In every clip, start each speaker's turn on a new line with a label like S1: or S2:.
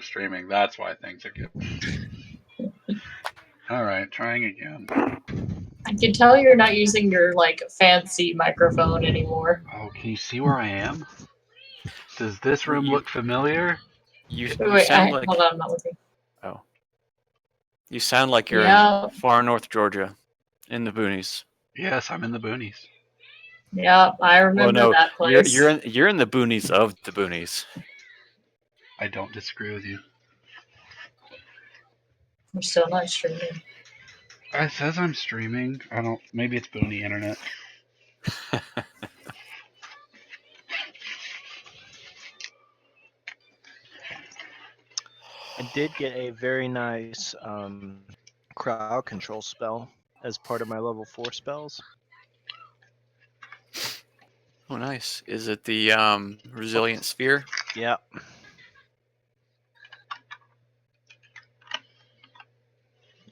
S1: of streaming. That's why things are good. All right, trying again.
S2: I can tell you're not using your like fancy microphone anymore.
S1: Oh, can you see where I am? Does this room look familiar?
S3: You
S2: Wait,
S3: sound like
S2: hold on, I'm not looking.
S3: oh, you sound like you're
S2: Yeah.
S3: in far north Georgia, in the boonies.
S1: Yes, I'm in the boonies.
S2: Yeah, I remember that place.
S3: You're in the boonies of the boonies.
S1: I don't disagree with you.
S2: I'm still not streaming.
S1: It says I'm streaming. I don't. Maybe it's Boonie Internet.
S4: I did get a very nice crowd control spell as part of my level 4 spells.
S3: Oh, nice. Is it the resilient sphere?
S4: Yeah.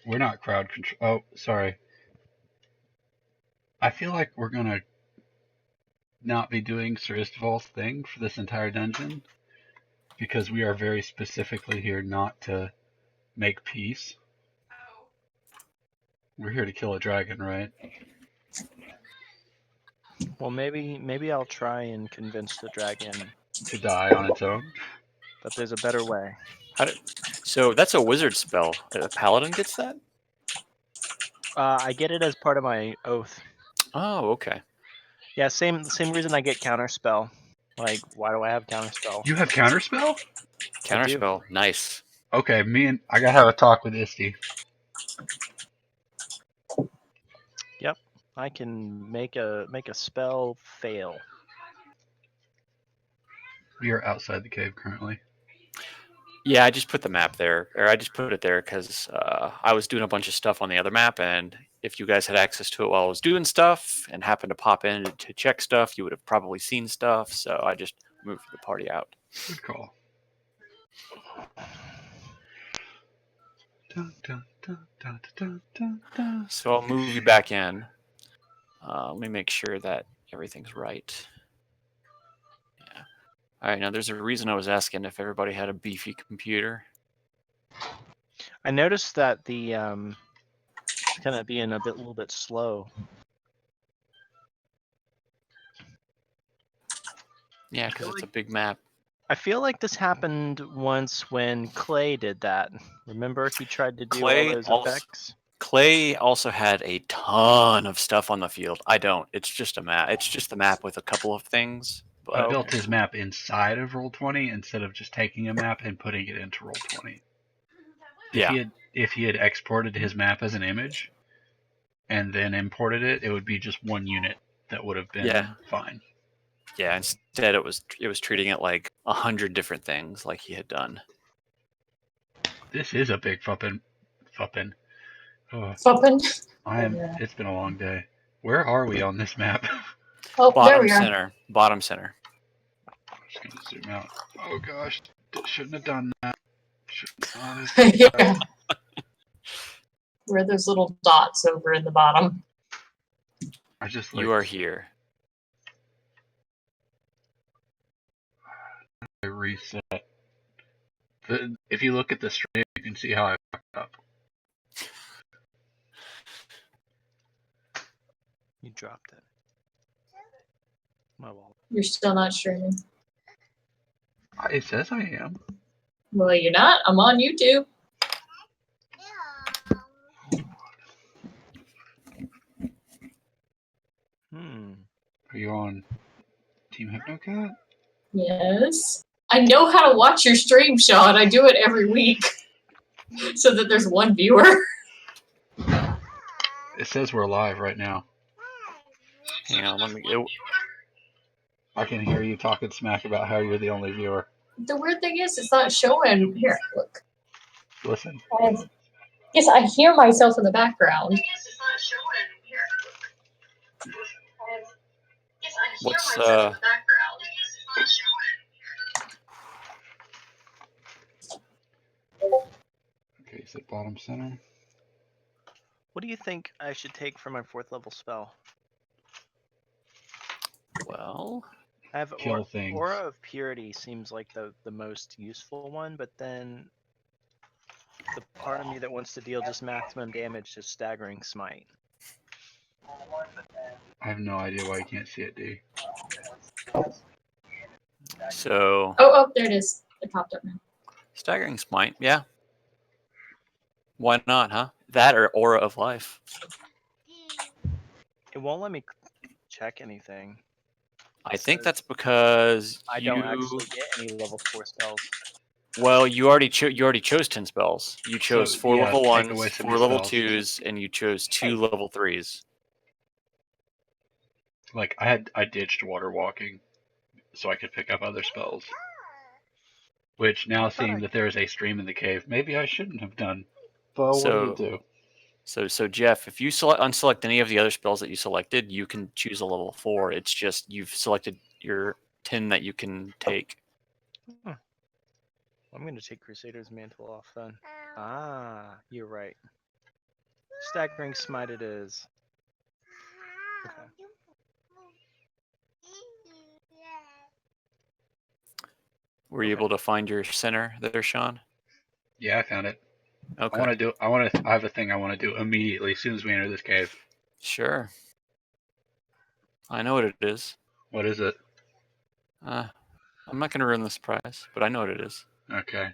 S1: We're not crowd control. Oh, sorry. I feel like we're gonna not be doing Sir Istival's thing for this entire dungeon because we are very specifically here not to make peace. We're here to kill a dragon, right?
S4: Well, maybe I'll try and convince the dragon
S1: To die on its own.
S4: that there's a better way.
S3: So that's a wizard spell. A paladin gets that?
S4: I get it as part of my oath.
S3: Oh, okay.
S4: Yeah, same reason I get counterspell. Like, why do I have counterspell?
S1: You have counterspell?
S3: Counterspell. Nice.
S1: Okay, I gotta have a talk with Isti.
S4: Yep, I can make a spell fail.
S1: We are outside the cave currently.
S3: Yeah, I just put the map there, or I just put it there because I was doing a bunch of stuff on the other map, and if you guys had access to it while I was doing stuff and happened to pop in to check stuff, you would have probably seen stuff. So I just moved the party out.
S1: Good call. Dun, dun, dun, dun, dun, dun, dun.
S3: So I'll move you back in. Let me make sure that everything's right. Yeah. All right. Now there's a reason I was asking if everybody had a beefy computer.
S4: I noticed that the kind of being a little bit slow.
S3: Yeah, because it's a big map.
S4: I feel like this happened once when Clay did that. Remember, he tried to do
S3: Clay
S4: all those
S3: also-
S4: effects.
S3: Clay also had a ton of stuff on the field. I don't. It's just a map. It's just the map with a couple of things. But
S1: He built his map inside of Roll20 instead of just taking a map and putting it into Roll20. If he had exported his map as an image and then imported it, it would be just one unit that would have been fine.
S3: Yeah, instead it was treating it like 100 different things like he had done.
S1: This is a big fuppin'. Oh,
S2: Fuppin'.
S1: It's been a long day. Where are we on this map?
S2: Oh, there we are.
S3: Center. Bottom center.
S1: I'm just gonna zoom out. Oh gosh, shouldn't have done that.
S2: Yeah. Where are those little dots over in the bottom?
S3: You are here.
S1: I reset. If you look at the stream, you can see how I fucked up.
S4: You dropped it. My wallet.
S2: You're still not streaming.
S1: It says I am.
S2: Well, you're not. I'm on YouTube.
S1: Are you on Team HypnoCat?
S2: Yes. I know how to watch your stream, Sean. I do it every week. So that there's one viewer.
S1: It says we're live right now.
S3: Hang on, let me.
S1: I can hear you talking smack about how you're the only viewer.
S2: The weird thing is, it's not showing. Here, look.
S1: Listen.
S2: Yes, I hear myself in the background.
S3: What's
S1: Okay, is it bottom center?
S4: What do you think I should take for my 4th level spell?
S3: Well,
S4: I have
S1: kill things.
S4: Aura of Purity seems like the most useful one, but then the part of me that wants to deal just maximum damage to Staggering Smite.
S1: I have no idea why you can't see it, D.
S3: So
S2: Oh, there it is. It popped up now.
S3: Staggering Smite, yeah. Why not, huh? That or Aura of Life.
S4: It won't let me check anything.
S3: I think that's because
S4: I don't actually get any level 4 spells.
S3: Well, you already chose 10 spells. You chose
S1: So,
S3: 4
S1: yeah,
S3: level
S1: take away
S3: 1s,
S1: some
S3: 4 level
S1: spells.
S3: 2s, and you chose 2 level 3s.
S1: Like I ditched water walking so I could pick up other spells. Which now seeing that there is a stream in the cave, maybe I shouldn't have done. But what do you do?
S3: So Jeff, if you unselect any of the other spells that you selected, you can choose a level 4. It's just you've selected your 10 that you can take.
S4: I'm going to take Crusader's Mantle off then. Ah, you're right. Staggering Smite it is. Okay.
S3: Were you able to find your center there, Sean?
S1: Yeah, I found it.
S3: Okay.
S1: I have a thing I want to do immediately as soon as we enter this cave.
S3: Sure. I know what it is.
S1: What is it?
S3: I'm not going to ruin the surprise, but I know what it is.
S1: Okay.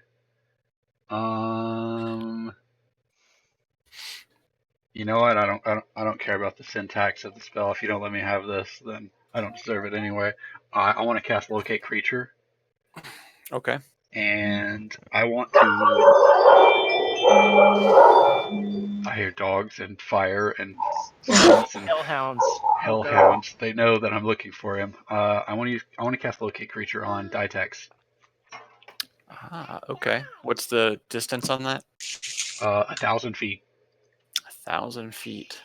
S1: You know what? I don't care about the syntax of the spell. If you don't let me have this, then I don't deserve it anyway. I want to cast Locate Creature.
S3: Okay.
S1: And I want to. I hear dogs and fire and birds and hellhounds. They know that I'm looking for him. I want to cast Locate Creature on Ditex.
S3: Okay. What's the distance on that?
S1: 1,000 feet.
S3: 1,000 feet.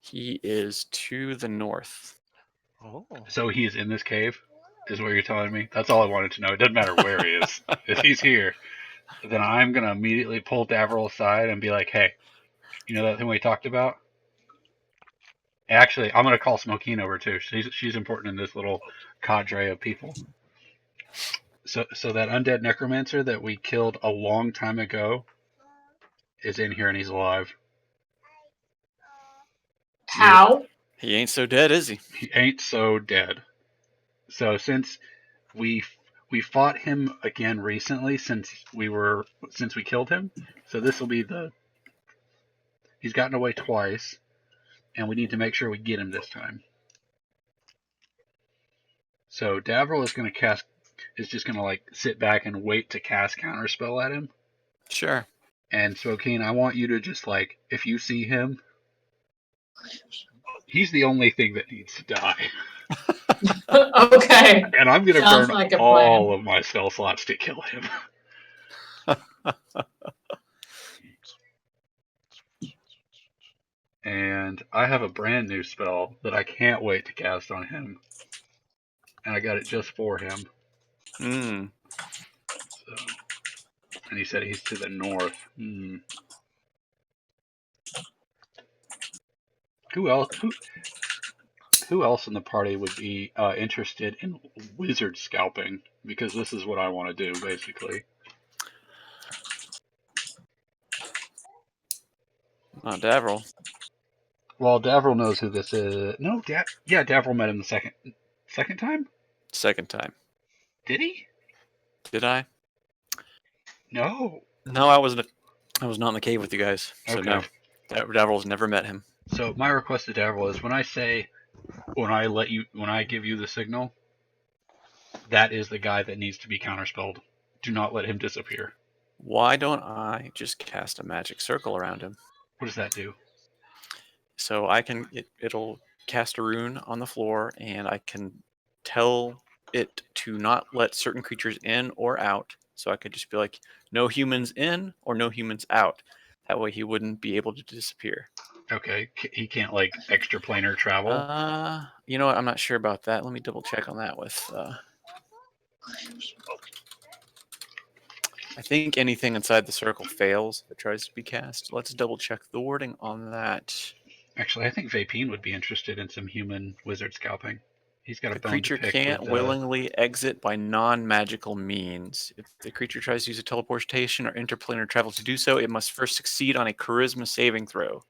S3: He is to the north.
S4: Oh.
S1: So he is in this cave, is what you're telling me? That's all I wanted to know. It doesn't matter where he is. If he's here, then I'm going to immediately pull Davriel aside and be like, hey, you know that thing we talked about? Actually, I'm going to call Smokine over too. She's important in this little cadre of people. So that undead necromancer that we killed a long time ago is in here and he's alive.
S2: How?
S3: He ain't so dead, is he?
S1: He ain't so dead. So since we fought him again recently, since we killed him, so this will be he's gotten away twice, and we need to make sure we get him this time. So Davriel is just gonna like sit back and wait to cast Counterspell at him.
S3: Sure.
S1: And Smokine, I want you to just like, if you see him, he's the only thing that needs to die.
S2: Okay.
S1: And I'm gonna
S2: Sounds
S1: burn
S2: like a
S1: all
S2: plan.
S1: of my spell slots to kill him. And I have a brand new spell that I can't wait to cast on him. And I got it just for him.
S3: Hmm.
S1: So, and he said he's to the north. Who else in the party would be interested in wizard scalping? Because this is what I want to do, basically.
S3: Davriel.
S1: Well, Davriel knows who this is. No, Davriel met him the second time?
S3: Second time.
S1: Did he?
S3: Did I?
S1: No.
S3: No, I wasn't. I was not in the cave with you guys. So
S1: Okay.
S3: no. Davriel's never met him.
S1: So my request to Davriel is when I give you the signal, that is the guy that needs to be counterspelled. Do not let him disappear.
S3: Why don't I just cast a magic circle around him?
S1: What does that do?
S3: So it'll cast a rune on the floor, and I can tell it to not let certain creatures in or out. So I could just be like, no humans in or no humans out. That way he wouldn't be able to disappear.
S1: Okay, he can't like extraplanar travel.
S3: You know what? I'm not sure about that. Let me double check on that with. I think anything inside the circle fails if it tries to be cast. Let's double check the wording on that.
S1: Actually, I think Vapine would be interested in some human wizard scalping. He's got a
S3: The
S1: bone
S3: creature
S1: to pick
S3: can't
S1: with,
S3: willingly exit by non-magical means. If the creature tries to use a teleportation or interplanar travel to do so, it must first succeed on a charisma saving throw.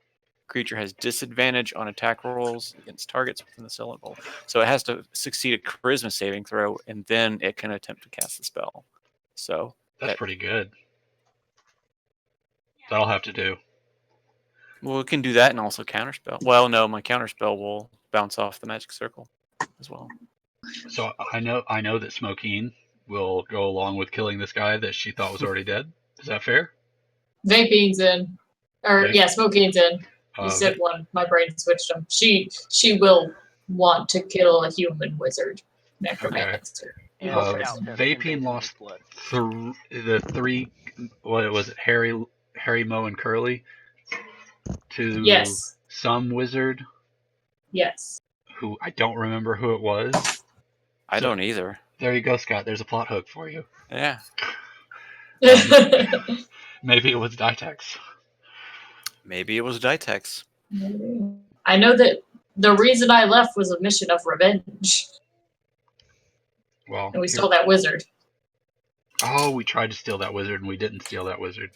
S3: Creature has disadvantage on attack rolls against targets within the cell involved. So it has to succeed a charisma saving throw, and then it can attempt to cast the spell. So
S1: That's pretty good. That'll have to do.
S3: Well, it can do that and also counterspell. Well, no, my counterspell will bounce off the magic circle as well.
S1: So I know that Smokine will go along with killing this guy that she thought was already dead. Is that fair?
S2: Vapine's in. Or, yeah, Smokine's in. You said
S1: Va-
S2: one. My brain switched them. She will want to kill a human wizard. Necromancer.
S4: And
S1: Uh,
S4: scalp him and
S1: Vapine
S4: bathe him in
S1: lost
S4: his blood.
S1: the three. What was it? Harry, Mo, and Curly to
S2: Yes.
S1: some wizard
S2: Yes.
S1: who I don't remember who it was.
S3: I don't either.
S1: There you go, Scott. There's a plot hook for you.
S3: Yeah.
S1: Maybe it was Ditex.
S3: Maybe it was Ditex.
S2: I know that the reason I left was a mission of revenge.
S1: Well,
S2: And we stole that wizard.
S1: Oh, we tried to steal that wizard and we didn't steal that wizard.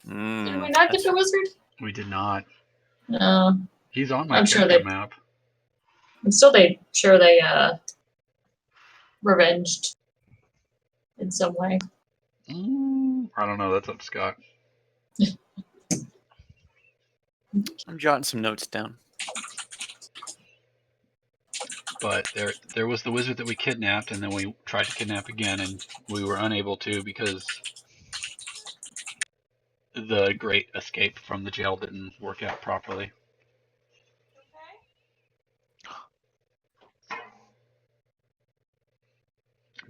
S2: Did we not get the wizard?
S1: We did not.
S2: No.
S1: He's on my
S2: I'm sure
S1: character map.
S2: I'm still sure they revenged in some way.
S1: I don't know. That's up to Scott.
S3: I'm jotting some notes down.
S1: But there was the wizard that we kidnapped, and then we tried to kidnap again, and we were unable to because the great escape from the jail didn't work out properly.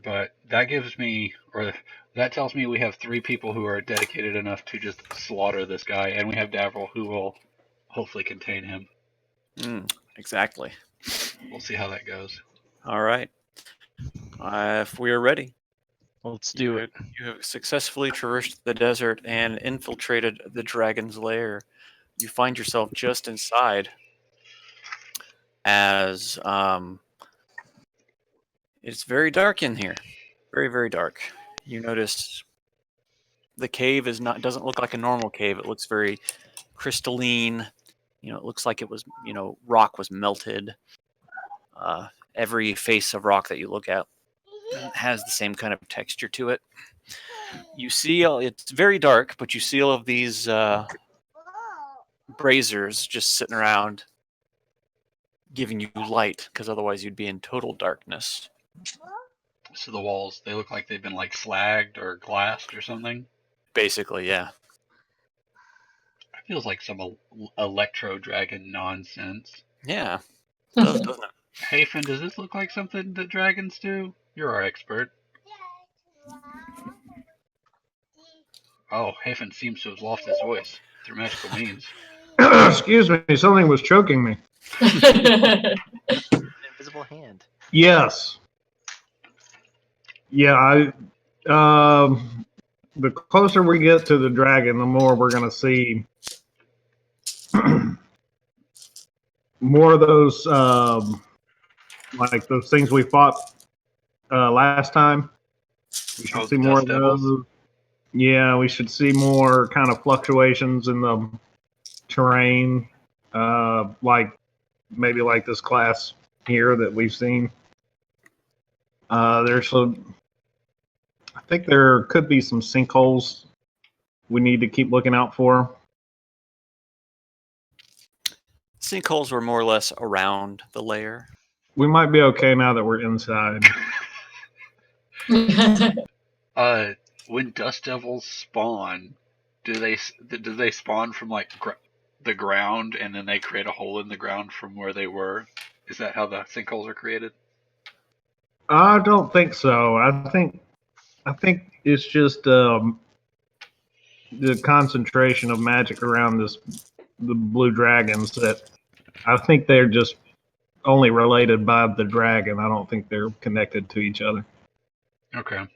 S1: But that gives me, or that tells me we have 3 people who are dedicated enough to just slaughter this guy, and we have Davril who will hopefully contain him.
S3: Exactly.
S1: We'll see how that goes.
S3: All right. If we are ready,
S4: let's do it.
S3: You have successfully traversed the desert and infiltrated the dragon's lair. You find yourself just inside as it's very dark in here. Very, very dark. You notice the cave doesn't look like a normal cave. It looks very crystalline. It looks like it was, rock was melted. Every face of rock that you look at has the same kind of texture to it. You see, it's very dark, but you see all of these braziers just sitting around giving you light, because otherwise you'd be in total darkness.
S1: So the walls, they look like they've been like slagged or glassed or something?
S3: Basically, yeah.
S1: It feels like some electro dragon nonsense.
S3: Yeah, it does, doesn't it?
S1: Hey, Finn, does this look like something that dragons do? You're our expert. Oh, Hafen seems to have lost his voice through magical means.
S5: Excuse me, something was choking me.
S4: Invisible hand.
S5: Yes. Yeah, the closer we get to the dragon, the more we're going to see more of those, like those things we fought last time. We should see more of those. Yeah, we should see more kind of fluctuations in the terrain, like maybe like this class here that we've seen. I think there could be some sinkholes we need to keep looking out for.
S3: Sinkholes were more or less around the lair.
S5: We might be okay now that we're inside.
S1: When dust devils spawn, do they spawn from like the ground and then they create a hole in the ground from where they were? Is that how the sinkholes are created?
S5: I don't think so. I think it's just the concentration of magic around the blue dragons that I think they're just only related by the dragon. I don't think they're connected to each other.
S1: Okay.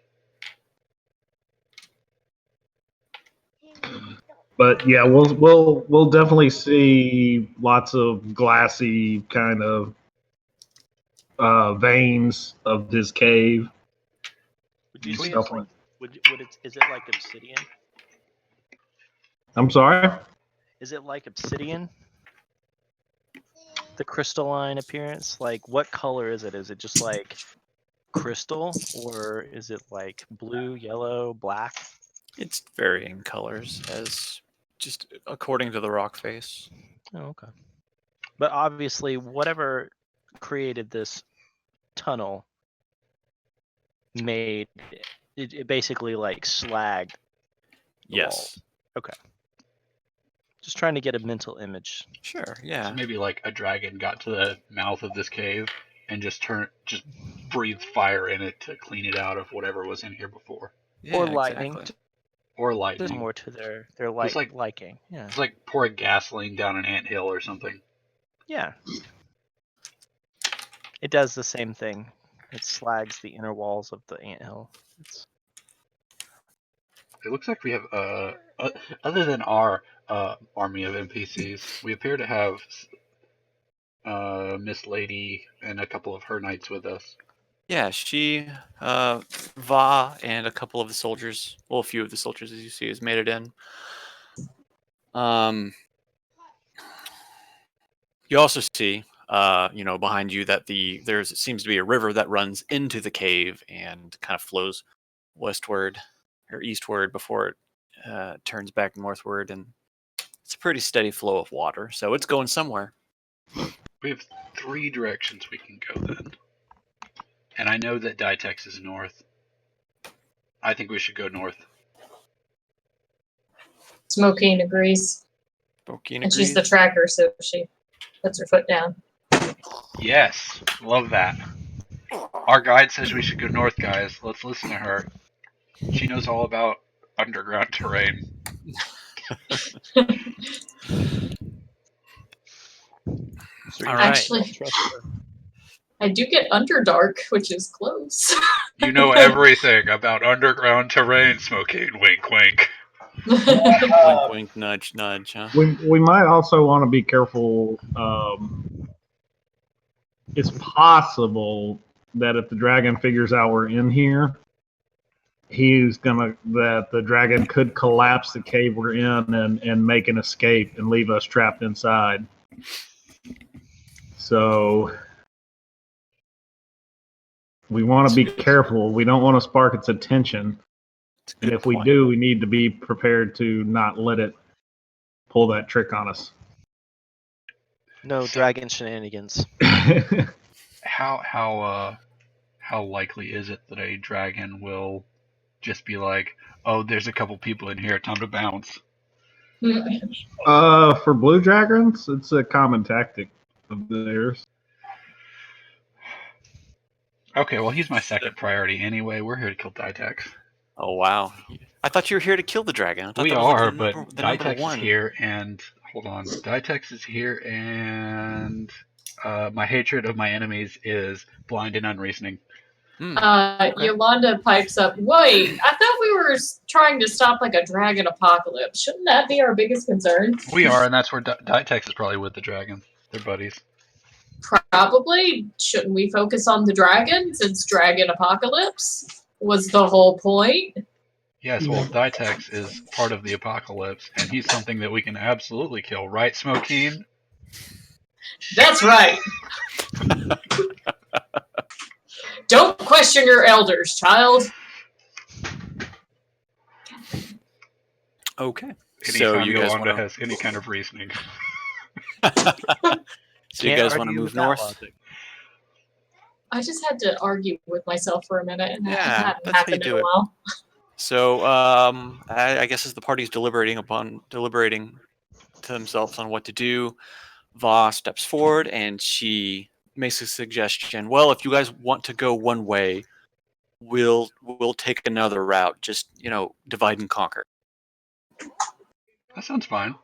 S5: But yeah, we'll definitely see lots of glassy kind of veins of this cave.
S4: Would you
S5: and
S4: say
S5: stuff
S4: it's like?
S5: like-
S4: Is it like obsidian?
S5: I'm sorry.
S4: Is it like obsidian? The crystalline appearance? Like, what color is it? Is it just like crystal, or is it like blue, yellow, black?
S3: It's varying colors as just according to the rock face.
S4: Oh, okay. But obviously, whatever created this tunnel made it basically like slagged the
S3: Yes.
S4: walls. Okay. Just trying to get a mental image.
S3: Sure.
S1: So
S3: Yeah.
S1: maybe like a dragon got to the mouth of this cave and just breathed fire in it to clean it out of whatever was in here before.
S3: Yeah,
S4: Or lightning.
S3: exactly.
S1: Or
S4: Just
S1: lightning.
S4: more to their
S1: It's like-
S4: liking. Yeah.
S1: It's like pouring gasoline down an anthill or something.
S4: Yeah. It does the same thing. It slags the inner walls of the anthill. It's
S1: It looks like we have, other than our army of NPCs, we appear to have Miss Lady and a couple of her knights with us.
S3: Yeah, she, Va, and a couple of the soldiers, well, a few of the soldiers, as you see, has made it in. You also see, behind you that there seems to be a river that runs into the cave and kind of flows westward or eastward before it turns back northward, and it's a pretty steady flow of water, so it's going somewhere.
S1: We have 3 directions we can go then. And I know that Ditex is north. I think we should go north.
S2: Smokine agrees.
S3: Bokeen
S2: And she's the
S3: agrees.
S2: tracker, so she puts her foot down.
S1: Yes, love that. Our guide says we should go north, guys. Let's listen to her. She knows all about underground terrain.
S3: All right.
S2: Actually, I do get Underdark, which is close.
S1: You know everything about underground terrain, Smokine. Wink, wink.
S3: Wink, wink, nudge, nudge, huh?
S5: We might also want to be careful. It's possible that if the dragon figures out we're in here, that the dragon could collapse the cave we're in and make an escape and leave us trapped inside. So we want to be careful. We don't want to spark its attention. And if we do, we need to be prepared to not let it pull that trick on us.
S4: no dragon shenanigans.
S1: How likely is it that a dragon will just be like, oh, there's a couple people in here, time to bounce?
S5: For blue dragons, it's a common tactic of theirs.
S1: Okay, well, he's my second priority anyway. We're here to kill Ditex.
S3: Oh, wow. I thought you were here to kill the dragon. I thought
S1: We
S3: that was like
S1: are,
S3: the
S1: but
S3: number- the number
S1: Ditex is
S3: one.
S1: here, and hold on. Ditex is here, and my hatred of my enemies is blind and unreasoning.
S2: Yolanda pipes up, wait, I thought we were trying to stop like a dragon apocalypse. Shouldn't that be our biggest concern?
S1: We are, and that's where Ditex is probably with the dragon. They're buddies.
S2: Probably. Shouldn't we focus on the dragon since dragon apocalypse was the whole point?
S1: Yes, well, Ditex is part of the apocalypse, and he's something that we can absolutely kill, right, Smokine?
S2: That's right. Don't question your elders, child.
S3: Okay.
S1: Anytime
S3: So you guys
S1: Yolanda
S3: want
S1: has any kind of reasoning.
S3: So you guys want to move north?
S2: I just had to argue with myself for a minute, and
S3: Yeah,
S2: that hadn't
S3: that's how you
S2: happened in
S3: do
S2: a
S3: it.
S2: while.
S3: So I guess as the party's deliberating to themselves on what to do, Va steps forward and she makes a suggestion. Well, if you guys want to go one way, we'll take another route. Just divide and conquer.
S1: That sounds fine.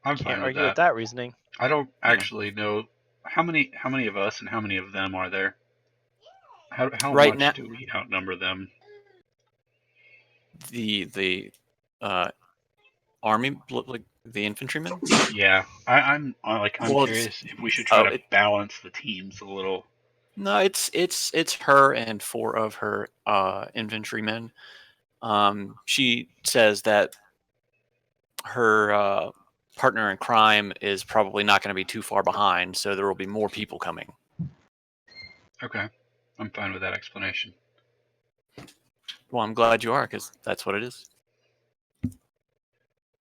S1: I'm
S4: Can't
S1: fine with
S4: argue
S1: that.
S4: with that reasoning.
S1: I don't actually know how many of us and how many of them are there. How
S3: Right
S1: much
S3: now-
S1: do we outnumber them?
S3: The army, like the infantrymen?
S1: Yeah, I'm
S3: Well,
S1: curious if we should try
S3: oh,
S1: to balance the teams a little.
S3: No, it's her and 4 of her infantrymen. She says that her partner in crime is probably not going to be too far behind, so there will be more people coming.
S1: Okay, I'm fine with that explanation.
S3: Well, I'm glad you are, because that's what it is.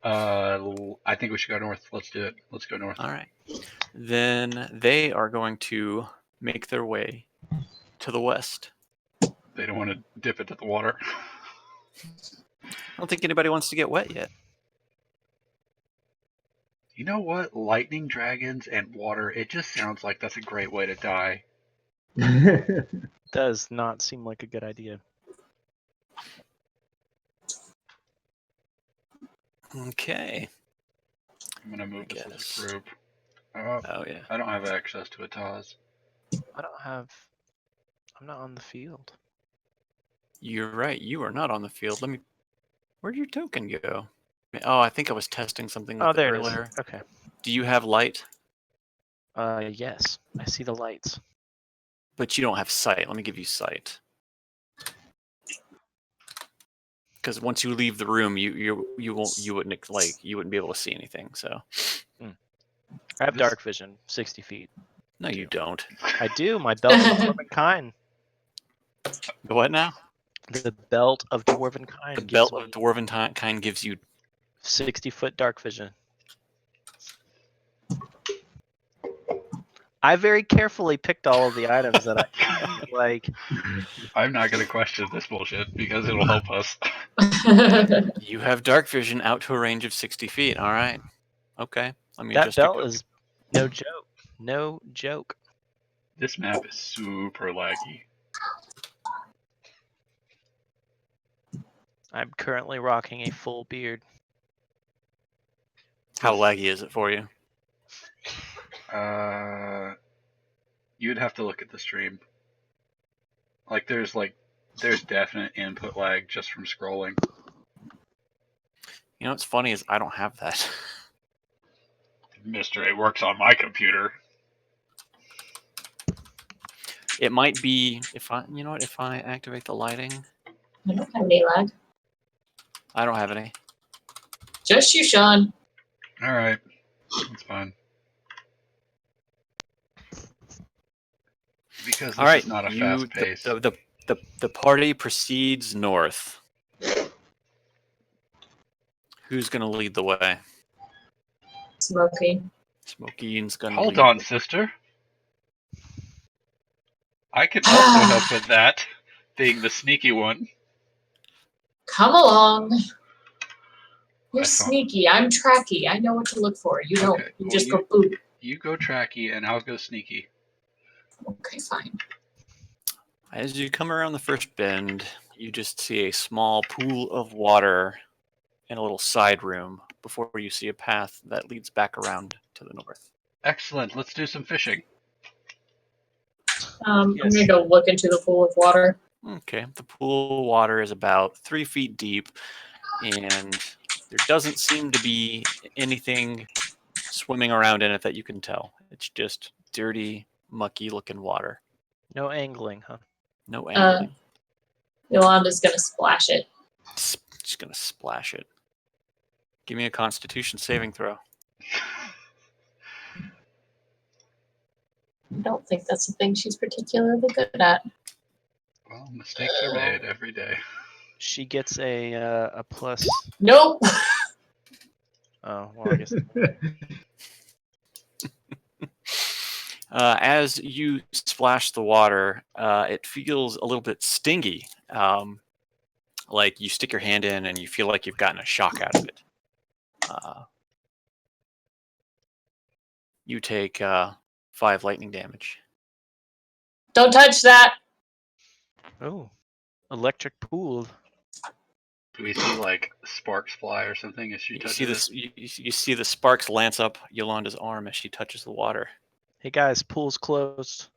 S1: I think we should go north. Let's do it. Let's go north.
S3: All right. Then they are going to make their way to the west.
S1: They don't want to dip into the water.
S3: I don't think anybody wants to get wet yet.
S1: You know what? Lightning dragons and water, it just sounds like that's a great way to die.
S4: Does not seem like a good idea.
S3: Okay.
S1: I'm going to move this as
S3: Guess.
S1: a group.
S3: Oh, yeah.
S1: I don't have access to a Taz.
S4: I'm not on the field.
S3: You're right. You are not on the field. Where'd your token go? Oh, I think I was testing something with
S4: Oh,
S3: it
S4: there it is.
S3: earlier.
S4: Okay.
S3: Do you have light?
S4: Yes. I see the lights.
S3: But you don't have sight. Let me give you sight. Because once you leave the room, you wouldn't be able to see anything. So
S4: I have dark vision, 60 feet.
S3: no, you don't.
S4: I do. My belt of dwarven kind.
S3: The what now?
S4: The belt of dwarven kind.
S3: The
S4: gives
S3: belt
S4: me
S3: of dwarven kind gives you
S4: 60-foot dark vision. I very carefully picked all of the items that I like.
S1: I'm not going to question this bullshit because it'll help us.
S3: You have dark vision out to a range of 60 feet. All right. Okay. Let me
S4: That
S3: adjust your
S4: belt
S3: token.
S4: is no joke. No joke.
S1: This map is super laggy.
S4: I'm currently rocking a full beard.
S3: How laggy is it for you?
S1: You'd have to look at the stream. There's definite input lag just from scrolling.
S3: You know what's funny is I don't have that.
S1: Mister, it works on my computer.
S3: It might be if I activate the lighting.
S2: I don't have any lag.
S3: I don't have any.
S2: Just you, Sean.
S1: All right, that's fine. Because this
S3: All right,
S1: is not a fast pace.
S3: The party proceeds north. Who's gonna lead the way?
S2: Smokey.
S3: Smokey's gonna
S1: Hold
S3: lead.
S1: on, sister. I can also help with that, being the sneaky one.
S2: Come along. You're
S1: I thought-
S2: sneaky. I'm tracky. I know what to look for. You don't.
S1: Okay,
S2: You
S1: well,
S2: just go boop.
S1: You go tracky, and I'll go sneaky.
S2: Okay, fine.
S3: As you come around the first bend, you just see a small pool of water in a little side room before you see a path that leads back around to the north.
S1: Excellent. Let's do some fishing.
S2: I'm
S4: Yes.
S2: gonna go look into the pool of water.
S3: Okay, the pool of water is about 3 feet deep, and there doesn't seem to be anything swimming around in it that you can tell. It's just dirty, mucky-looking water.
S4: No angling, huh?
S3: No angling.
S2: Yolanda's gonna splash it.
S3: Just gonna splash it. Give me a Constitution saving throw.
S2: I don't think that's a thing she's particularly good at.
S1: Well, mistakes are made every day.
S4: She gets a plus.
S2: Nope.
S4: Oh, well, I guess.
S3: As you splash the water, it feels a little bit stingy. Like you stick your hand in and you feel like you've gotten a shock out of it. You take 5 lightning damage.
S2: Don't touch that.
S4: Oh, electric pool.
S1: Do we see like sparks fly or something as she
S3: You
S1: touches
S3: see this. You see the sparks lance up Yolanda's arm as she touches the water.
S4: Hey guys, pool's closed.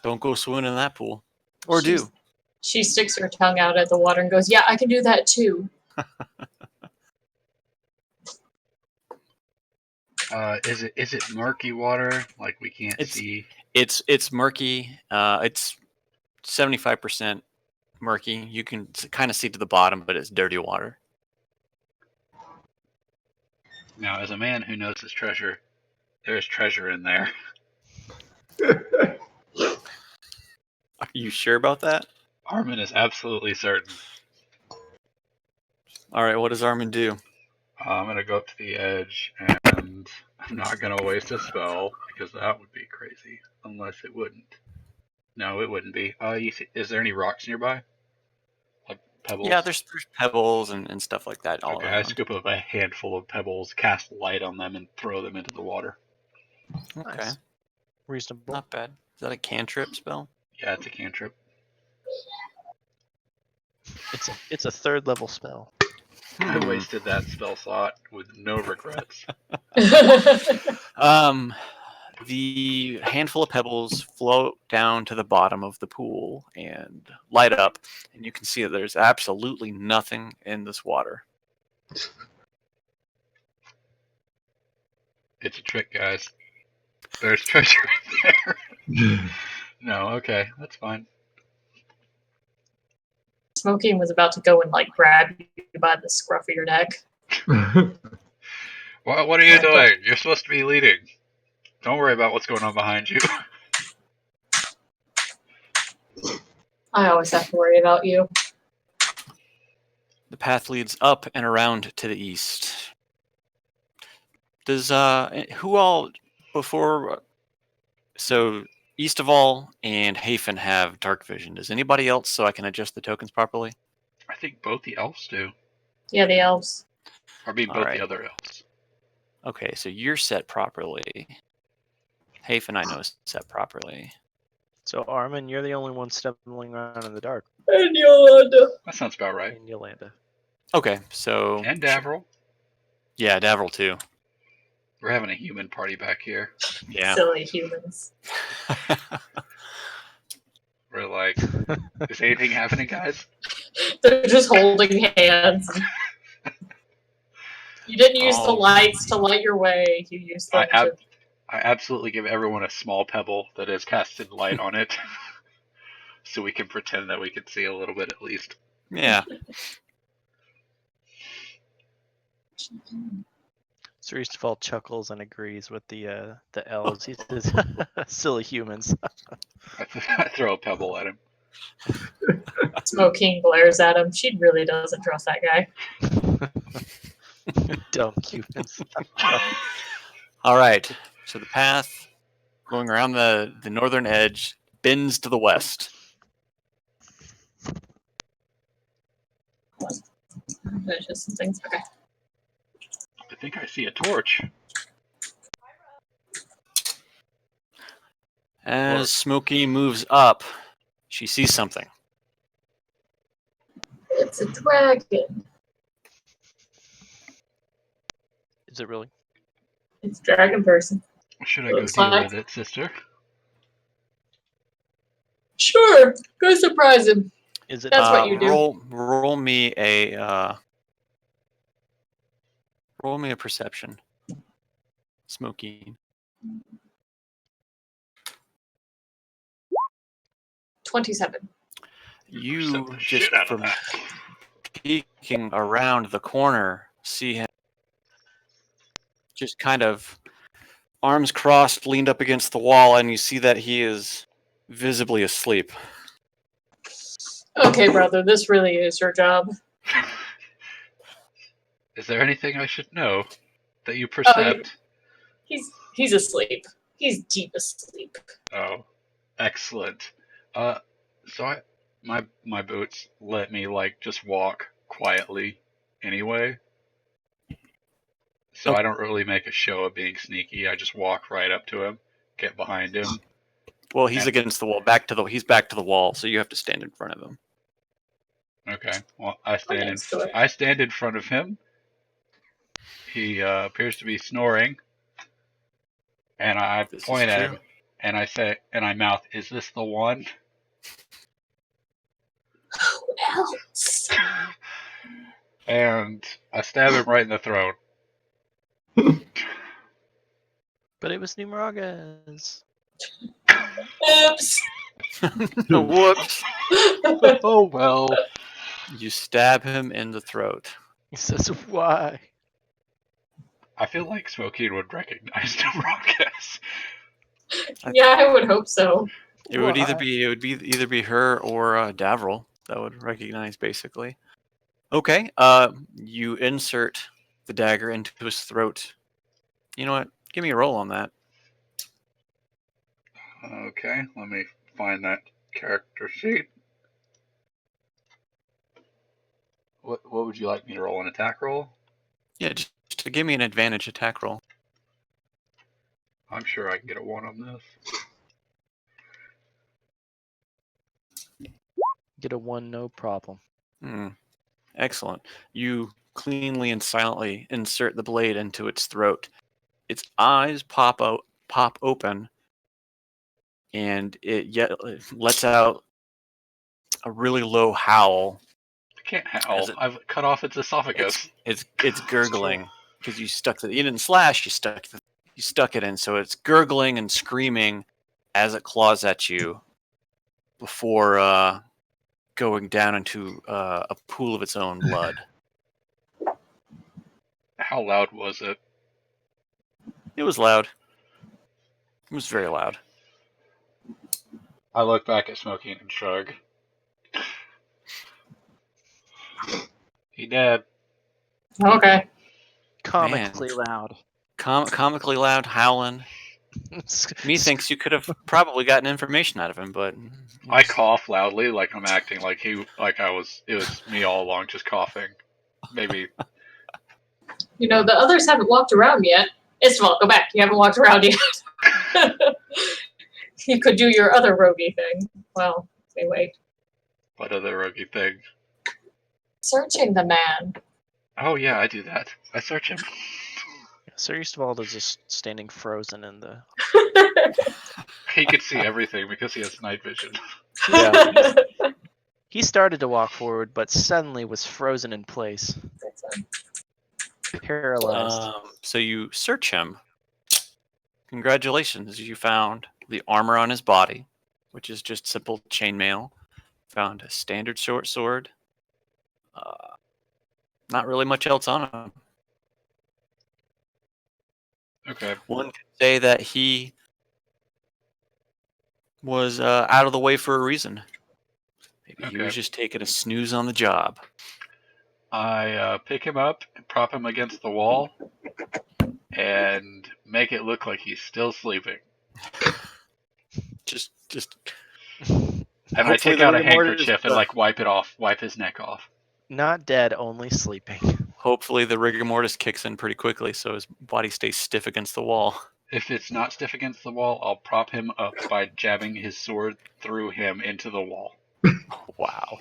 S3: Don't go swimming in that pool, or do.
S2: She sticks her tongue out at the water and goes, "Yeah, I can do that too."
S1: Is it murky water? Like we can't see?
S3: It's murky. It's 75% murky. You can kind of see to the bottom, but it's dirty water.
S1: Now, as a man who knows his treasure, there's treasure in there.
S3: Are you sure about that?
S1: Armin is absolutely certain.
S3: All right, what does Armin do?
S1: I'm gonna go up to the edge, and I'm not gonna waste a spell because that would be crazy. Unless it wouldn't. No, it wouldn't be. Is there any rocks nearby? Like pebbles?
S3: Yeah, there's pebbles and stuff like that all
S1: Okay, I
S3: around.
S1: scoop up a handful of pebbles, cast light on them, and throw them into the water.
S3: Okay,
S4: Nice. Reasonable.
S3: not bad. Is that a cantrip spell?
S1: Yeah, it's a cantrip.
S4: It's a 3rd level spell.
S1: I wasted that spell slot with no regrets.
S3: The handful of pebbles float down to the bottom of the pool and light up, and you can see that there's absolutely nothing in this water.
S1: It's a trick, guys. There's treasure in there. No, okay, that's fine.
S2: Smoking was about to go and like grab you by the scruff of your neck.
S1: What are you doing? You're supposed to be leading. Don't worry about what's going on behind you.
S2: I always have to worry about you.
S3: The path leads up and around to the east. Does who all before? So East of All and Hafen have dark vision. Does anybody else, so I can adjust the tokens properly?
S1: I think both the elves do.
S2: Yeah, the elves.
S1: Or be both
S3: Alright.
S1: the other elves.
S3: Okay, so you're set properly. Hafen, I know, is set properly.
S4: So Armin, you're the only one stumbling around in the dark.
S2: And Yolanda.
S1: That sounds about right.
S4: And Yolanda.
S3: Okay, so
S1: And Davril.
S3: yeah, Davril too.
S1: We're having a human party back here.
S3: Yeah.
S2: Silly humans.
S1: We're like, is anything happening, guys?
S2: They're just holding hands. You didn't use the lights to light your way. You used them
S1: I
S2: to...
S1: absolutely give everyone a small pebble that has casted light on it. So we can pretend that we can see a little bit at least.
S3: Yeah.
S4: So Eastfall chuckles and agrees with the elves. He says, "Silly humans."
S1: I throw a pebble at him.
S2: Smoking glares at him. She really doesn't trust that guy.
S4: Dumb humans.
S3: All right. So the path going around the northern edge bends to the west.
S2: There's just some things. Okay.
S1: I think I see a torch.
S3: As Smokey moves up, she sees something.
S2: It's a dragon.
S4: Is it really?
S2: It's a dragon person.
S1: Should I go
S2: Looks
S1: deal
S2: like-
S1: with it, sister?
S2: Sure. Go surprise him.
S4: Is it?
S2: That's what you do.
S3: Roll me a perception. Smokey.
S2: 27.
S3: You
S1: Percent the
S3: just
S1: shit out of
S3: from
S1: that.
S3: peeking around the corner see him just kind of arms crossed, leaned up against the wall, and you see that he is visibly asleep.
S2: Okay, brother, this really is your job.
S1: Is there anything I should know that you percept?
S2: He's asleep. He's deep asleep.
S1: Oh, excellent. So my boots let me like just walk quietly anyway. So I don't really make a show of being sneaky. I just walk right up to him, get behind him.
S3: Well, he's against the wall, he's back to the wall, so you have to stand in front of him.
S1: Okay. Well, I stand
S2: next to it.
S1: in front of him. He appears to be snoring, and I
S3: This is
S1: point at
S3: true.
S1: him, and I say, and I mouth, "Is this the one?"
S2: Who else?
S1: And I stab him right in the throat.
S4: But it was Numeragas.
S2: Oops.
S3: Whoops.
S1: Oh well.
S3: You stab him in the throat.
S4: He says, "Why?"
S1: I feel like Smokey would recognize Numeragas.
S2: Yeah, I would hope so.
S3: It would either be her or Davril that would recognize, basically. Okay. You insert the dagger into his throat. You know what? Give me a roll on that.
S1: Okay, let me find that character sheet. What would you like me to roll? An attack roll?
S3: Yeah, just to give me an advantage attack roll.
S1: I'm sure I can get a 1 on this.
S4: Get a 1, no problem.
S3: Excellent. You cleanly and silently insert the blade into its throat. Its eyes pop open, and it lets out a really low howl.
S1: I can't howl. I've cut off its esophagus.
S3: It's gurgling because you didn't slash. You stuck it in, so it's gurgling and screaming as it claws at you before going down into a pool of its own blood.
S1: How loud was it?
S3: It was loud. It was very loud.
S1: I look back at Smokey and shrug. He dead.
S2: Okay.
S4: Comically loud.
S3: Comically loud, howling. Me thinks you could have probably gotten information out of him, but
S1: I cough loudly, like I'm acting like it was me all along, just coughing. Maybe.
S2: You know, the others haven't walked around yet. Istival, go back. You haven't walked around yet. You could do your other roguey thing. Well, anyway.
S1: What other roguey thing?
S2: Searching the man.
S1: Oh yeah, I do that. I search him.
S4: Sir Eastwald is just standing frozen in the.
S1: He could see everything because he has night vision.
S3: yeah.
S4: He started to walk forward, but suddenly was frozen in place, paralyzed.
S3: So you search him. Congratulations, you found the armor on his body, which is just simple chainmail. Found a standard short sword. Not really much else on him.
S1: Okay.
S3: One could say that he was out of the way for a reason. Maybe he was just taking a snooze on the job.
S1: I pick him up and prop him against the wall and make it look like he's still sleeping.
S3: Just.
S1: And I take out a handkerchief and wipe his neck off.
S4: Not dead, only sleeping.
S3: Hopefully the rigor mortis kicks in pretty quickly so his body stays stiff against the wall.
S1: If it's not stiff against the wall, I'll prop him up by jabbing his sword through him into the wall.
S3: Wow.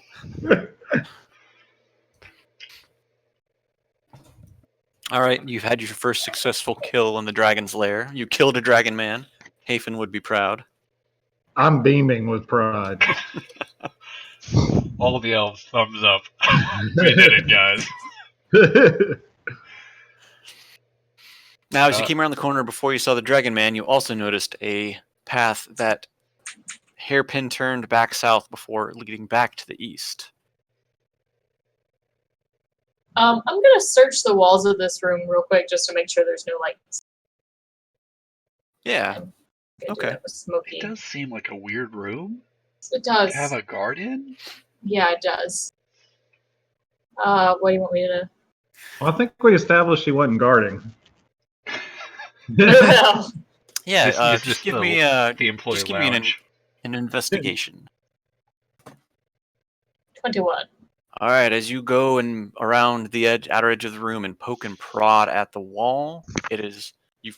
S3: All right, you've had your first successful kill in the dragon's lair. You killed a dragon man. Hafen would be proud.
S5: I'm beaming with pride.
S1: All the elves, thumbs up. We did it, guys.
S3: Now, as you came around the corner before you saw the dragon man, you also noticed a path that hairpin turned back south before leading back to the east.
S2: I'm gonna search the walls of this room real quick just to make sure there's no lights.
S3: Yeah. Okay.
S1: It does seem like a weird room.
S2: It does.
S1: Have a guardian?
S2: Yeah, it does. What do you want me to?
S5: Well, I think we established he wasn't guarding.
S2: No.
S3: Yeah, just give me
S1: the employee
S3: just give me
S1: lounge.
S3: an investigation.
S2: 21.
S3: All right, as you go and around the outer edge of the room and poke and prod at the wall, you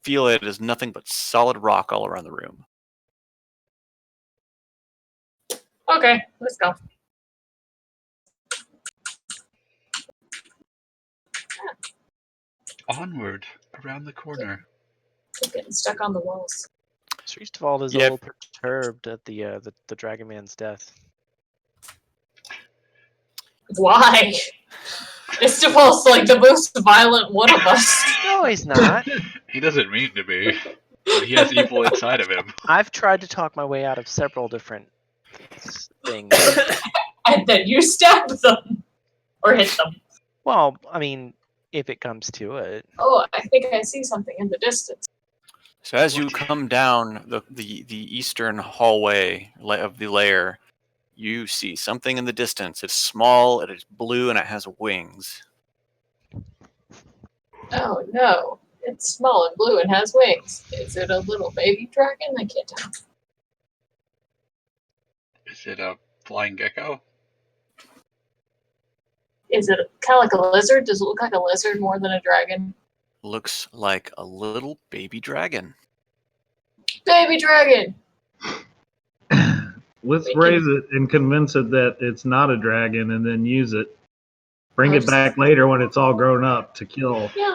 S3: feel it is nothing but solid rock all around the room.
S2: Okay, let's go.
S1: Onward, around the corner.
S2: Keep getting stuck on the walls.
S4: Sir Eastwald is a little perturbed at the Dragon Man's death.
S2: Why? Istival's like the most violent one of us.
S4: No, No, he's not.
S1: He doesn't mean to be, but he has evil inside of him.
S4: I've tried to talk my way out of several different things.
S2: And then you stab them. Or hit them.
S4: Well, I mean, if it comes to it.
S2: Oh, I think I see something in the distance.
S3: So as you come down the eastern hallway of the lair, you see something in the distance. It's small, it is blue, and it has wings.
S2: Oh no. It's small and blue and has wings. Is it a little baby dragon? I can't tell.
S1: Is it a flying gecko?
S2: Is it kind of like a lizard? Does it look like a lizard more than a dragon?
S3: Looks like a little baby dragon.
S2: Baby dragon!
S5: Let's raise it and convince it that it's not a dragon, and then use it. Bring it back later when it's all grown up to kill.
S2: Yeah,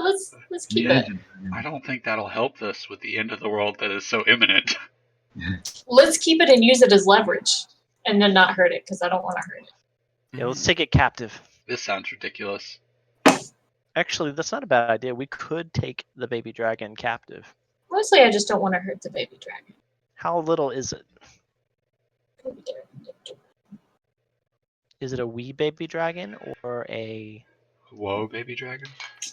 S2: let's keep
S5: the
S2: it.
S5: engine dragon.
S1: I don't think that'll help us with the end of the world that is so imminent.
S2: Let's keep it and use it as leverage. And then not hurt it, because I don't want to hurt it.
S4: Yeah, let's take it captive.
S1: This sounds ridiculous.
S4: Actually, that's not a bad idea. We could take the baby dragon captive.
S2: Mostly I just don't want to hurt the baby dragon.
S4: How little is it?
S2: Baby dragon.
S4: Is it a wee baby dragon or a...
S1: Whoa, baby dragon?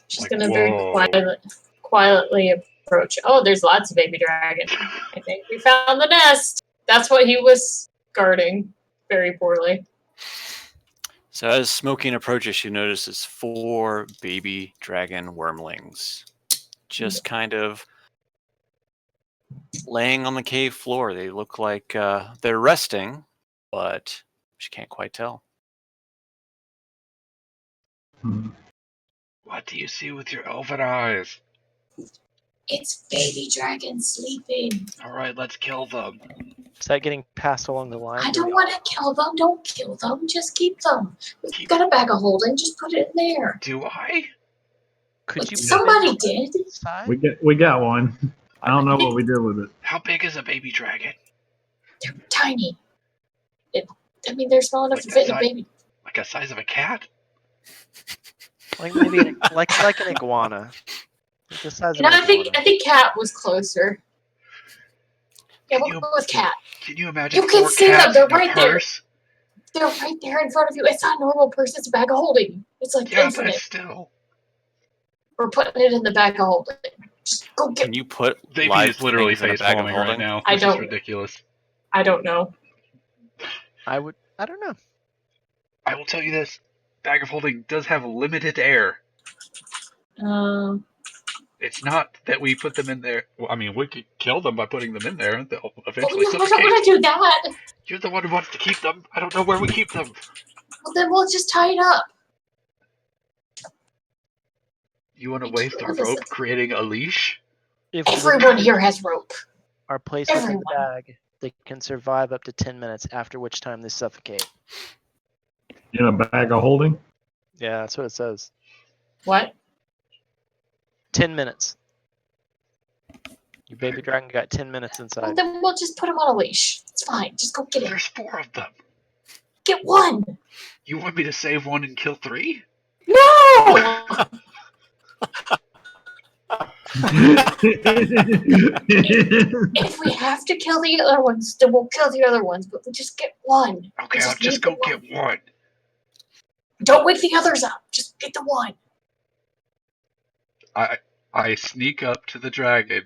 S2: She's
S1: Like,
S2: gonna very
S1: whoa.
S2: quietly approach. Oh, there's lots of baby dragon. I think we found the nest. That's what he was guarding very poorly.
S3: So as Smoking approaches, she notices 4 baby dragon wormlings. Just kind of laying on the cave floor. They look like they're resting, but she can't quite tell.
S1: What do you see with your elven eyes?
S2: It's baby dragon sleeping.
S1: Alright, let's kill them.
S4: Is that getting passed along the line?
S2: I don't want to kill them. Don't kill them. Just keep them. We've got a bag of holding. Just put it in there.
S1: Do I?
S4: Could you...
S2: Somebody did.
S4: Inside?
S5: We got one. I don't know what we did with it.
S1: How big is a baby dragon?
S2: They're tiny. They're small enough
S1: Like
S2: to fit in
S1: that
S2: a baby.
S1: Like the size of a cat?
S4: Like maybe like an iguana. Like the size
S2: And
S4: of an
S2: I think
S4: iguana.
S2: cat was closer. Yeah,
S1: Can
S2: we'll
S1: you-
S2: go with cat.
S1: Can you imagine
S2: You can
S1: 4
S2: see them,
S1: cats
S2: they're
S1: in a
S2: right there.
S1: purse?
S2: They're right there in front of you. It's not a normal purse. It's a bag of holding. It's like
S1: Yeah,
S2: infinite.
S1: but still.
S2: We're putting it in the bag of holding. Just go get.
S3: Can you put
S1: Davey
S3: live
S1: is literally
S3: things in a
S1: face
S3: bag of
S1: palming right
S3: holding?
S1: now.
S2: I
S1: This
S2: don't-
S1: is ridiculous.
S2: I don't know.
S4: I don't know.
S1: I will tell you this. Bag of holding does have limited air. It's not that we put them in there. Well, I mean, we could kill them by putting them in there, and they'll
S2: But
S1: eventually
S2: we don't
S1: suffocate.
S2: want to do that.
S1: You're the one who wants to keep them. I don't know where we keep them.
S2: Well, then we'll just tie it up.
S1: You want to
S2: Thank
S1: waste
S2: you,
S1: our
S2: Elvis.
S1: rope creating a leash?
S4: If we
S2: Everyone here has rope.
S4: are placed in the
S2: Everyone.
S4: bag, they can survive up to 10 minutes, after which time they suffocate.
S5: In a bag of holding?
S4: Yeah, that's what it says.
S2: What?
S4: 10 minutes. Your baby dragon got 10 minutes
S2: Well,
S4: inside.
S2: then we'll just put him on a leash. It's fine. Just go get it.
S1: There's 4 of them.
S2: Get one.
S1: You want me to save 1 and kill 3?
S2: No. If we have to kill the other ones, then we'll kill the other ones. But we just get one.
S1: Okay,
S2: Just
S1: I'll just
S2: need
S1: go
S2: the
S1: get 1.
S2: Don't wake the others up. Just get the one.
S1: I sneak up to the dragon,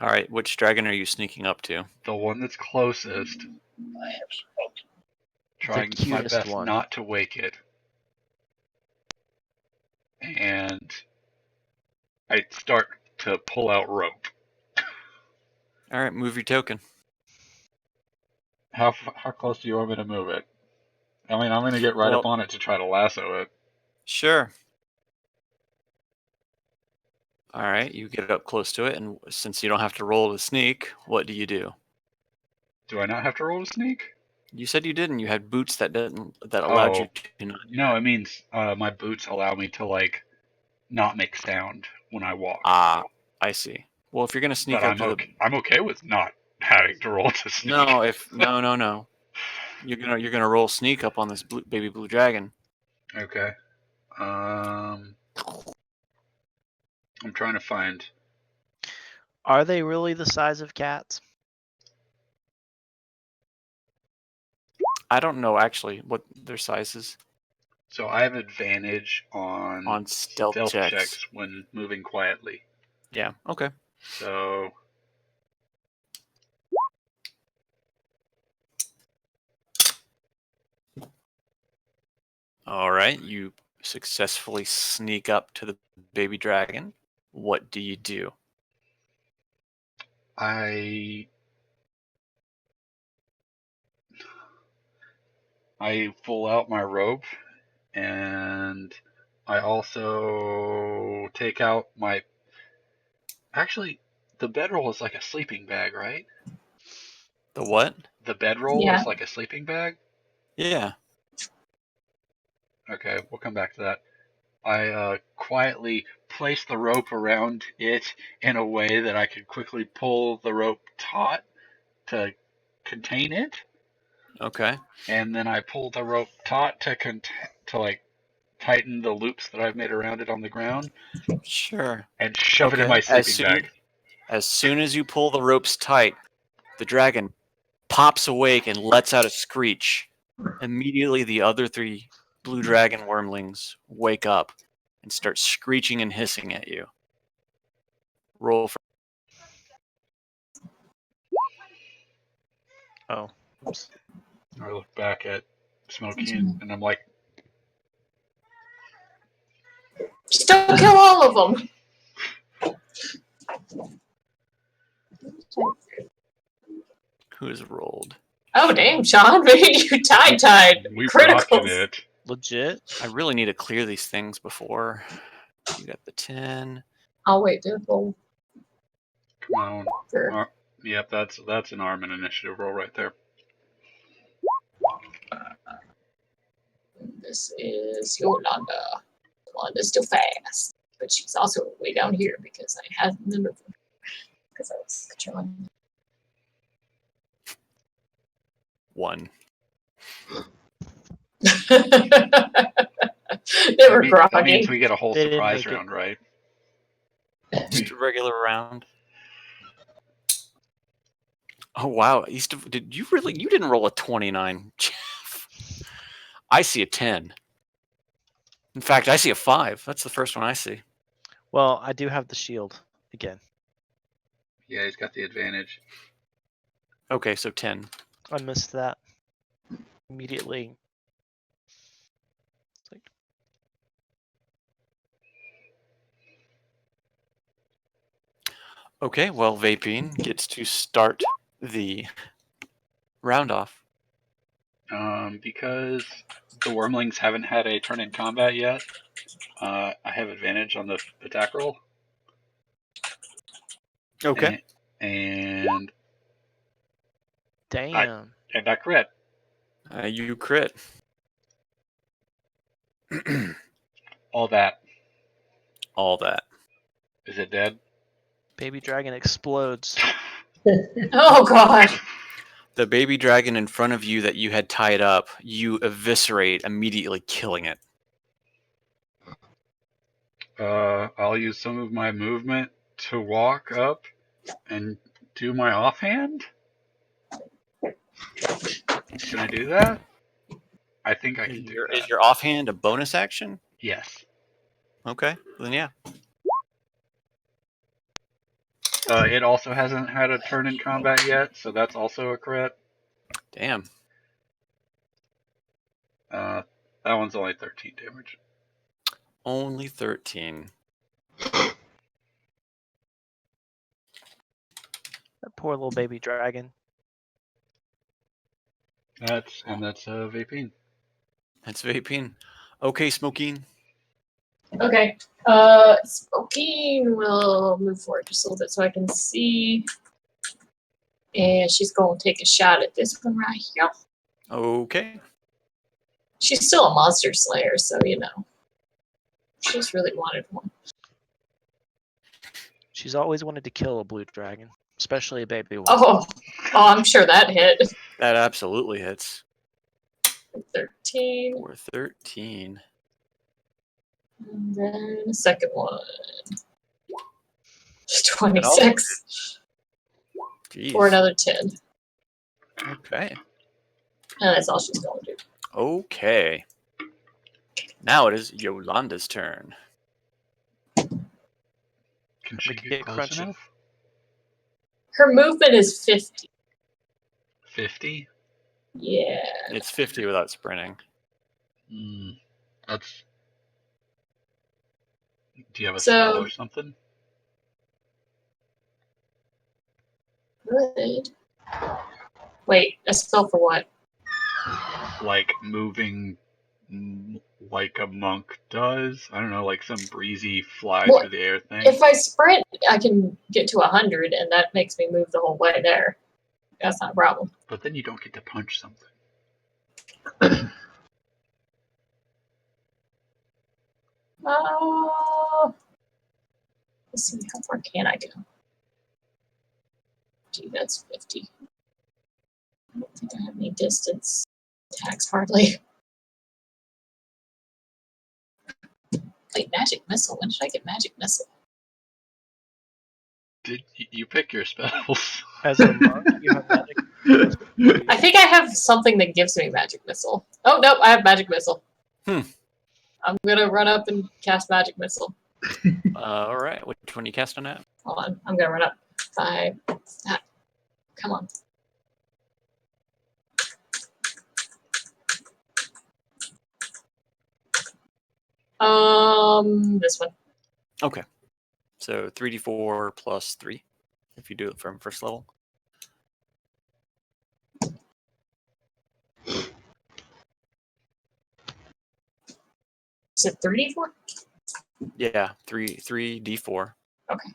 S3: All right, which dragon are you sneaking up to?
S1: the one that's closest, trying my
S4: cutest
S1: best
S4: one.
S1: not to wake it. And I start to pull out rope.
S3: All right, move your token.
S1: How close do you want me to move it? I mean, I'm going to get right up
S3: Well-
S1: on it to try to lasso it.
S3: Sure. All right, you get up close to it, and since you don't have to roll to sneak, what do you do?
S1: Do I not have to roll to sneak?
S3: You said you didn't. You had boots that allowed you to not.
S1: No, it means my boots allow me to, like, not make sound when I walk.
S3: Ah, I see. Well, if you're gonna sneak
S1: But
S3: up to
S1: I'm okay with not having to roll to
S3: the
S1: sneak.
S3: no, you're gonna roll sneak up on this baby blue dragon.
S1: Okay. I'm trying to find.
S4: Are they really the size of cats?
S3: I don't know actually what their size is
S1: So I have advantage on
S3: stealth checks.
S1: when moving quietly.
S3: Yeah. Okay.
S1: So
S3: All right. You successfully sneak up to the baby dragon. What do you do?
S1: I pull out my rope, and I also take out my. Actually, the bedroll is like a sleeping bag, right?
S3: The what?
S1: The bedroll
S2: Yeah.
S1: is like a sleeping bag.
S3: Yeah.
S1: Okay, we'll come back to that. I quietly place the rope around it in a way that I could quickly pull the rope taut to contain it,
S3: Okay.
S1: and then I pull the rope taut to like tighten the loops that I've made around it on the ground,
S3: Sure.
S1: and shove it in
S3: Okay.
S1: my sleeping bag.
S3: As soon as you pull the ropes tight, the dragon pops awake and lets out a screech. Immediately, the other 3 blue dragon wormlings wake up and start screeching and hissing at you. Roll for.
S4: Oh, oops.
S1: I look back at Smokey and I'm like,
S2: Just don't kill all of them.
S3: Who's rolled?
S2: Oh, damn, Sean. You tied.
S1: we
S2: Critical.
S1: rocking it.
S4: Legit.
S3: I really need to clear these things before. You got the 10.
S2: I'll wait to roll.
S1: Come on.
S2: Sure.
S1: Yep, that's an arm and initiative roll right there.
S2: This is Yolanda. Yolanda's still fast, but she's also way down here because I had the move because I was controlling.
S3: 1.
S2: They were
S1: That means
S2: groggy.
S1: we get a whole
S4: They didn't
S1: surprise
S4: make it.
S1: round, right?
S3: Just a regular round. Oh wow! Did you really? You didn't roll a 29, Jeff. I see a 10. In fact, I see a 5. That's the first one I see.
S4: Well, I do have the shield again.
S1: Yeah, he's got the advantage.
S3: Okay, so 10.
S4: I missed that immediately. It's like,
S3: Okay, well, Vapine gets to start the round off.
S1: Because the wormlings haven't had a turn in combat yet, I have advantage on the attack roll.
S3: Okay.
S1: And
S4: damn.
S1: I crit.
S3: You crit.
S1: All that.
S3: All that.
S1: Is it dead?
S4: Baby dragon explodes.
S2: Oh god.
S3: The baby dragon in front of you that you had tied up, you eviscerate, immediately killing it.
S1: I'll use some of my movement to walk up and do my offhand. Can I do that? I think I can do that.
S3: Is your offhand a bonus action?
S1: Yes.
S3: Okay, then yeah.
S1: It also hasn't had a turn in combat yet, so that's also a crit.
S3: Damn.
S1: That one's only 13 damage.
S3: Only 13.
S4: That poor little baby dragon.
S1: That's Vapine.
S3: That's Vapine. Okay, Smoking.
S2: Okay. Smoking will move forward just a little bit so I can see. And she's going to take a shot at this one right here.
S3: Okay.
S2: She's still a monster slayer, so you know. She just really wanted one.
S4: She's always wanted to kill a blue dragon, especially a baby one.
S2: Oh, I'm sure that hit.
S3: That absolutely hits.
S2: 13.
S3: For 13.
S2: And then the second one. 26
S3: Jeez.
S2: for another 10.
S3: Okay.
S2: And that's all she's going to do.
S3: Okay. Now it is Yolanda's turn.
S1: Can she
S4: Make
S1: get
S4: it
S1: close
S4: crunchy.
S1: enough?
S2: Her movement is 50.
S1: 50?
S2: Yeah.
S3: It's 50 without sprinting.
S1: That's. Do you have a
S2: So-
S1: spell or something?
S2: Good. Wait, a spell for what?
S1: Like moving like a monk does? I don't know, like some breezy fly
S2: Well,
S1: through the air thing?
S2: If I sprint, I can get to 100, and that makes me move the whole way there. That's not a problem.
S1: But then you don't get to punch something.
S2: Let's see, how far can I go? Gee, that's 50. I don't think I have any distance attacks, hardly. Wait, magic missile. When did I get magic missile?
S1: Did you pick your spells?
S4: As a monk, you have magic.
S2: I think I have something that gives me magic missile. Oh, nope, I have magic missile.
S3: Hmm.
S2: I'm gonna run up and cast magic missile.
S3: All right. Which one you casting at?
S2: Hold on, I'm gonna run up. 5. Ah, come on. This one.
S3: Okay. So 3d4 plus 3 if you do it from first level.
S2: Is it 3d4?
S3: Yeah, 3d4.
S2: Okay.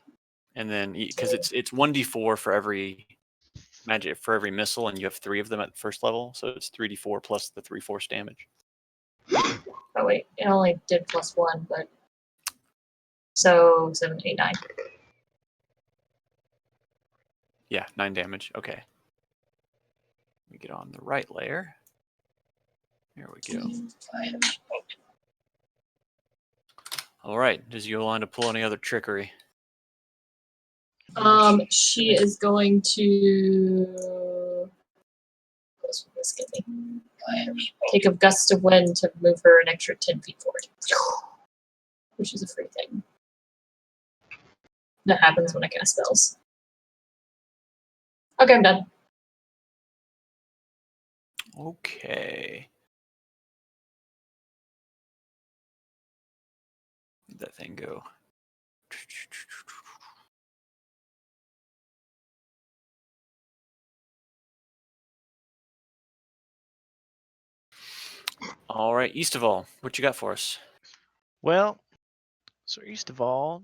S3: And then because it's 1d4 for every magic for every missile, and you have 3 of them at first level, so it's 3d4 plus the 3 force damage.
S2: Oh wait, it only did +1, but so 7, 8, 9.
S3: Yeah, 9 damage. Okay. Let me get on the right layer. There we go. All right. Does Yolanda pull any other trickery?
S2: She is going to take a gust of wind to move her an extra 10 feet forward, which is a free thing. That happens when I cast spells. Okay, I'm done.
S3: Okay. Where'd that thing go? All right, East of all, what you got for us?
S4: Well, so east of all,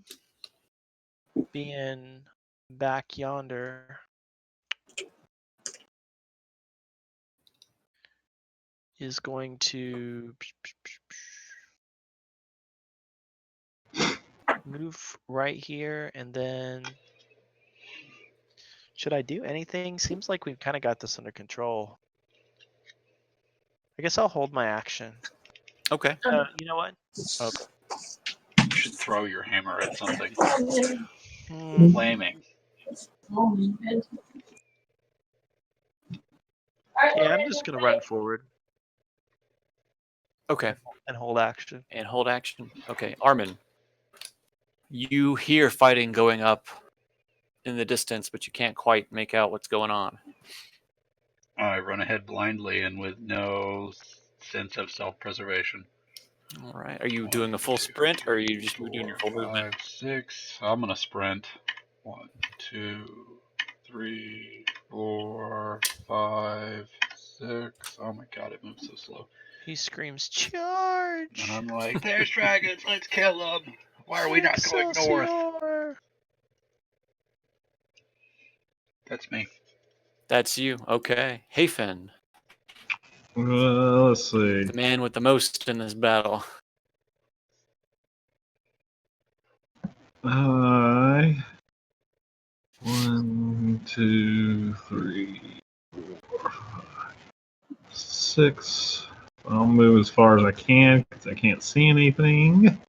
S4: being back yonder, is going to move right here, and then should I do anything? Seems like we've kind of got this under control. I guess I'll hold my action.
S3: Okay.
S4: You know what?
S3: Okay.
S1: You should throw your hammer at something.
S4: Hmm,
S1: Flaming.
S4: yeah, I'm just gonna run forward
S3: Okay.
S4: and hold action.
S3: And hold action. Okay, Armin. You hear fighting going up in the distance, but you can't quite make out what's going on.
S1: I run ahead blindly and with no sense of self-preservation.
S3: All right. Are you doing a full sprint, or are you just doing your full movement?
S1: 5, 6. I'm gonna sprint. 1, 2, 3, 4, 5, 6. Oh my god, it moves so slow.
S4: He screams, "Charge!"
S1: And I'm like, there's dragons, let's kill them. Why are we not going north?
S4: Excelsior!
S1: That's me.
S3: That's you. Okay. Hafen,
S5: Let's see.
S3: the man with the most in this battle.
S5: I 1, 2, 3, 4, 5, 6. I'll move as far as I can because I can't see anything.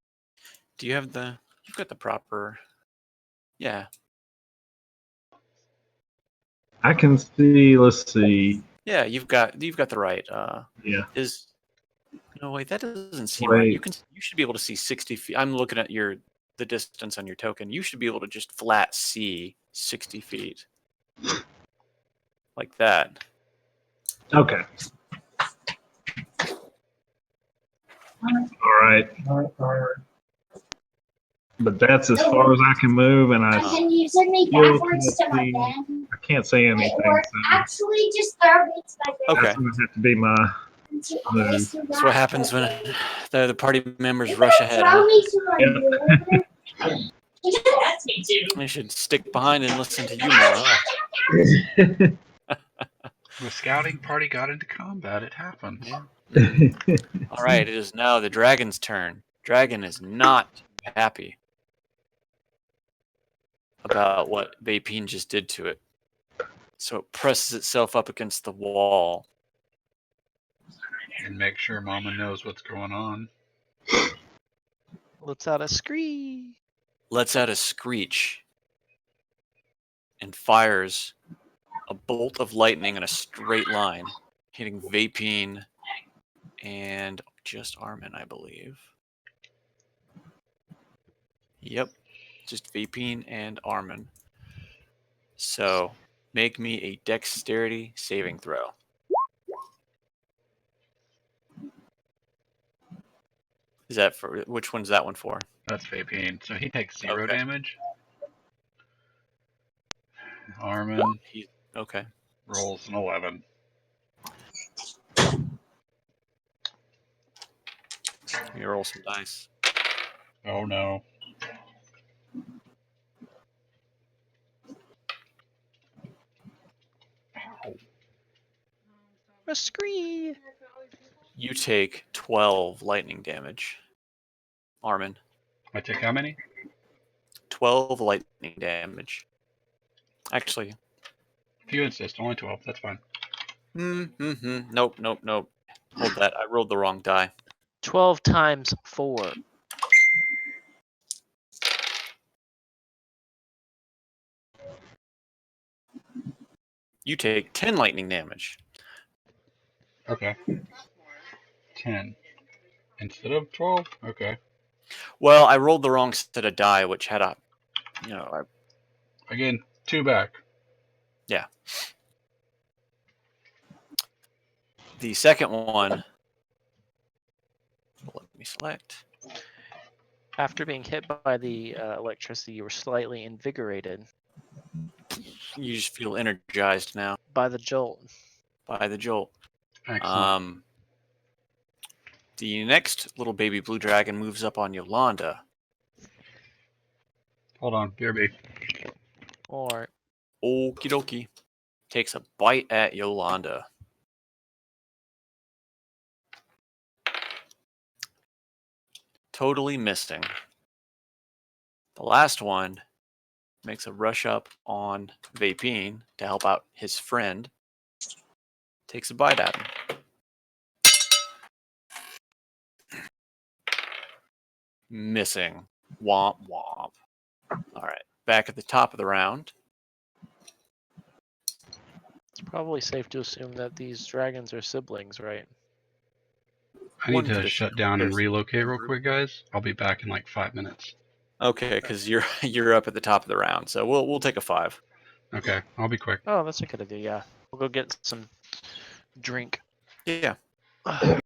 S3: Do you have you've got the proper, Yeah.
S5: I can see. Let's see.
S3: Yeah, you've got the right.
S5: Yeah.
S3: Is no wait, that doesn't seem right. You
S5: Wait.
S3: should be able to see 60 feet. I'm looking at the distance on your token. You should be able to just flat see 60 feet, like that.
S5: Okay. All right. But that's as far as I can move, and I
S2: Can you send me
S5: still
S2: backwards
S5: can't
S2: to my
S5: see.
S2: bed?
S5: I can't say anything.
S2: Or
S5: So
S2: actually, just throw me to my bed.
S3: Okay.
S5: that's gonna have to be my.
S3: That's what happens when the party members rush ahead.
S2: Throw
S3: Huh?
S2: me to my bed. That's me too.
S3: They should stick behind and listen to you more. Huh?
S1: The scouting party got into combat. It happened.
S3: Yeah. All right, it is now the dragon's turn. Dragon is not happy about what Vapine just did to it. So it presses itself up against the wall.
S1: And make sure Mama knows what's going on.
S4: Lets out a scream.
S3: Lets out a screech and fires a bolt of lightning in a straight line, hitting Vapine and just Armin, I believe. Yep, just Vapine and Armin. So make me a dexterity saving throw. Is that for which one's that one for?
S1: That's Vapine. So he takes 0
S3: Okay.
S1: damage. Armin
S3: Okay.
S1: rolls an 11.
S3: You roll some dice.
S1: Oh no.
S4: A scream.
S3: You take 12 lightning damage. Armin.
S1: I take how many?
S3: 12 lightning damage. Actually.
S1: If you insist, only 12. That's fine.
S3: Nope. Hold that. I rolled the wrong die.
S4: 12 times 4.
S3: You take 10 lightning damage.
S1: Okay. 10. Instead of 12? Okay.
S3: Well, I rolled the wrong set of die, which had a,
S1: Again, 2 back.
S3: yeah. The second one, let me select.
S4: After being hit by the electricity, you were slightly invigorated
S3: You just feel energized now
S4: by the jolt.
S3: by the jolt.
S1: Excellent.
S3: The next little baby blue dragon moves up on Yolanda.
S1: Hold on. BRB.
S4: Or
S3: Okie dokie. Takes a bite at Yolanda. Totally missing. The last one makes a rush up on Vapine to help out his friend. Takes a bite at him. Missing. Womp womp. All right. Back at the top of the round.
S4: it's probably safe to assume that these dragons are siblings, right?
S1: I need
S3: One
S1: to
S3: could
S1: shut
S3: assume
S1: down and
S3: there's-
S1: relocate real quick, guys. I'll be back in like 5 minutes.
S3: Okay, because you're up at the top of the round, so we'll take a 5.
S1: Okay, I'll be quick.
S4: Oh, that's a good idea. Yeah, we'll go get some drink.
S3: Yeah.